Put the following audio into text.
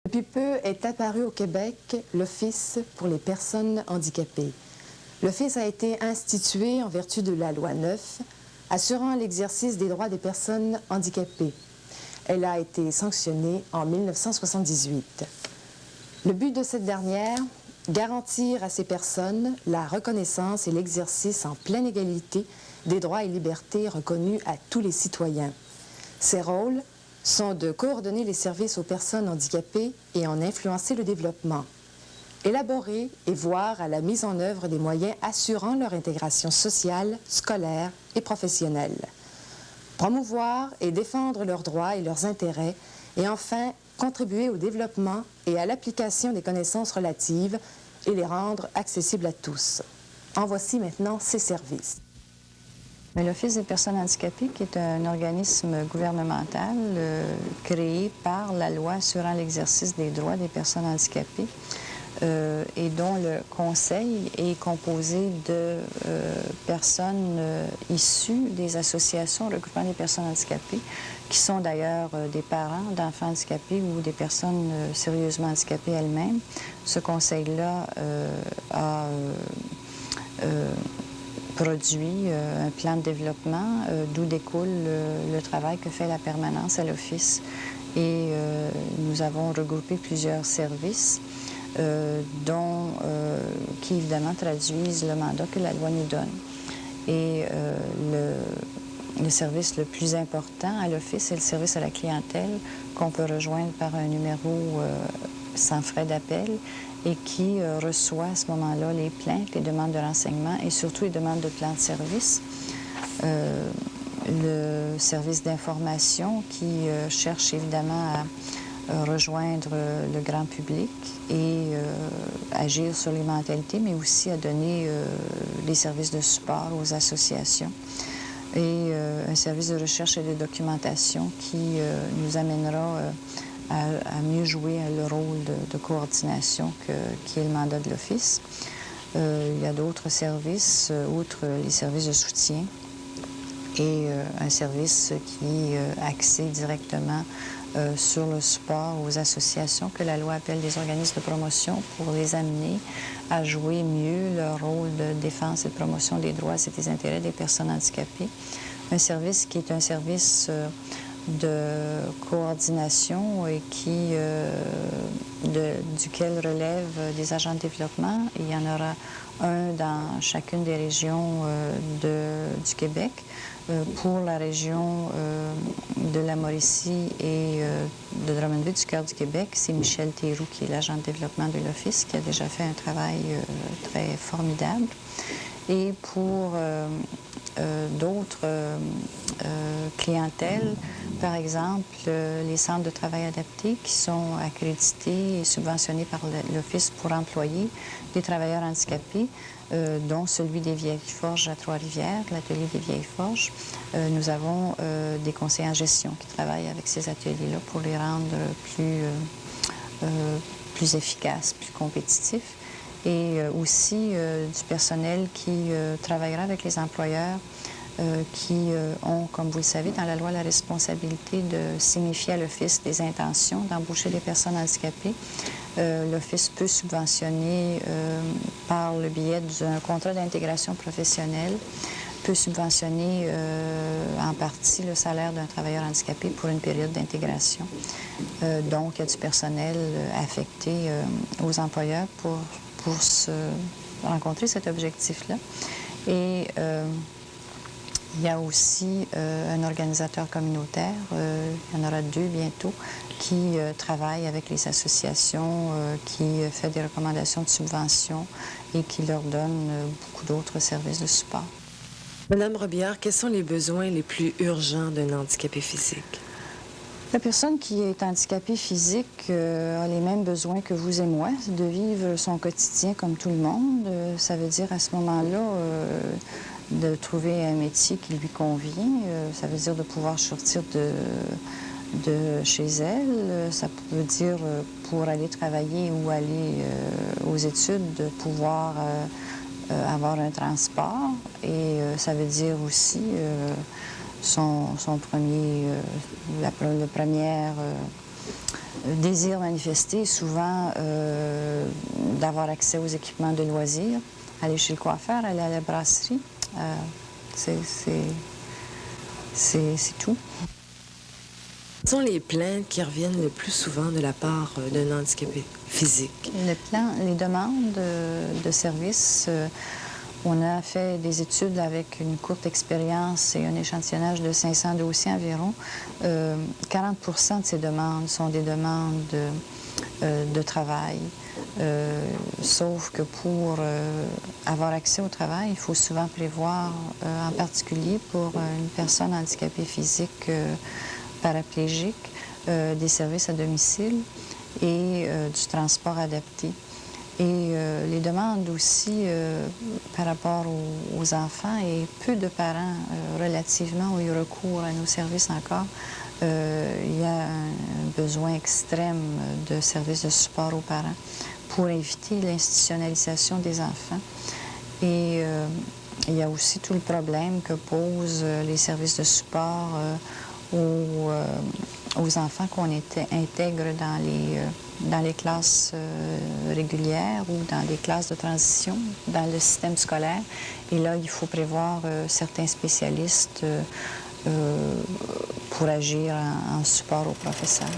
Depuis peu est apparu au Québec l'Office pour les personnes handicapées. L'Office a été institué en vertu de la Loi 9, assurant l'exercice des droits des personnes handicapées. Elle a été sanctionnée en 1978. Le but de cette dernière, garantir à ces personnes la reconnaissance et l'exercice en pleine égalité des droits et libertés reconnus à tous les citoyens. Ses rôles sont de coordonner les services aux personnes handicapées et en influencer le développement. Élaborer et voir à la mise en œuvre des moyens assurant leur intégration sociale, scolaire et professionnelle. Promouvoir et défendre leurs droits et leurs intérêts et enfin contribuer au développement et à l'application des connaissances relatives et les rendre accessibles à tous. En voici maintenant ses services. L'Office des personnes handicapées, qui est un organisme gouvernemental créé par la loi assurant l'exercice des droits des personnes handicapées et dont le conseil est composé de personnes issues des associations regroupant des personnes handicapées, qui sont d'ailleurs des parents d'enfants handicapés ou des personnes sérieusement handicapées elles-mêmes. Ce conseil-là a produit un plan de développement d'où découle le travail que fait la permanence à l'Office. Et nous avons regroupé plusieurs services qui évidemment traduisent le mandat que la loi nous donne. Et le service le plus important à l'Office, c'est le service à la clientèle qu'on peut rejoindre par un numéro sans frais d'appel et qui reçoit à ce moment-là les plaintes, les demandes de renseignement et surtout les demandes de plans de service. Le service d'information qui cherche évidemment à rejoindre le grand public et agir sur les mentalités, mais aussi à donner des services de support aux associations. Et un service de recherche et de documentation qui nous amènera à mieux jouer le rôle de coordination qui est le mandat de l'Office. Il y a d'autres services, outre les services de soutien, et un service qui est axé directement sur le support aux associations que la loi appelle des organismes de promotion pour les amener à jouer mieux leur rôle de défense et de promotion des droits et des intérêts des personnes handicapées. Un service qui est un service de coordination et duquel relèvent des agents de développement. Il y en aura un dans chacune des régions du Québec. Pour la région de la Mauricie et de Drummondville, du cœur du Québec, c'est Michel Théroux qui est l'agent de développement de l'Office, qui a déjà fait un travail très formidable. Et pour d'autres clientèles, par exemple, les centres de travail adaptés qui sont accrédités et subventionnés par l'Office pour employer des travailleurs handicapés, dont celui des Vieilles Forges à Trois-Rivières, l'atelier des Vieilles Forges. Nous avons des conseillers en gestion qui travaillent avec ces ateliers-là pour les rendre plus efficaces, plus compétitifs. Et aussi du personnel qui travaillera avec les employeurs qui ont, comme vous le savez, dans la loi, la responsabilité de signifier à l'Office des intentions d'embaucher des personnes handicapées. L'Office peut subventionner par le biais d'un contrat d'intégration professionnelle, peut subventionner en partie le salaire d'un travailleur handicapé pour une période d'intégration. Donc, il y a du personnel affecté aux employeurs pour rencontrer cet objectif-là. Et il y a aussi un organisateur communautaire, il y en aura 2 bientôt, qui travaille avec les associations, qui fait des recommandations de subventions et qui leur donne beaucoup d'autres services de support. Madame Robillard, quels sont les besoins les plus urgents d'un handicapé physique? La personne qui est handicapée physique a les mêmes besoins que vous et moi, de vivre son quotidien comme tout le monde. Ça veut dire à ce moment-là de trouver un métier qui lui convient. Ça veut dire de pouvoir sortir de chez elle. Ça veut dire pour aller travailler ou aller aux études, de pouvoir avoir un transport. Et ça veut dire aussi désir manifesté est souvent d'avoir accès aux équipements de loisirs, aller chez le coiffeur, aller à la brasserie. C'est tout. Quelles sont les plaintes qui reviennent le plus souvent de la part d'un handicapé physique? Les demandes de services, on a fait des études avec une courte expérience et un échantillonnage de 500 dossiers environ. 40% de ces demandes sont des demandes de travail. Sauf que pour avoir accès au travail, il faut souvent prévoir, en particulier pour une personne handicapée physique paraplégique, des services à domicile et du transport adapté. Et les demandes aussi par rapport aux enfants, et peu de parents relativement ont eu recours à nos services encore. Il y a un besoin extrême de services de support aux parents pour éviter l'institutionnalisation des enfants. Et il y a aussi tout le problème que posent les services de support aux enfants qu'on intègre dans les classes régulières ou dans les classes de transition dans le système scolaire. Et là, il faut prévoir certains spécialistes pour agir en support aux professeurs.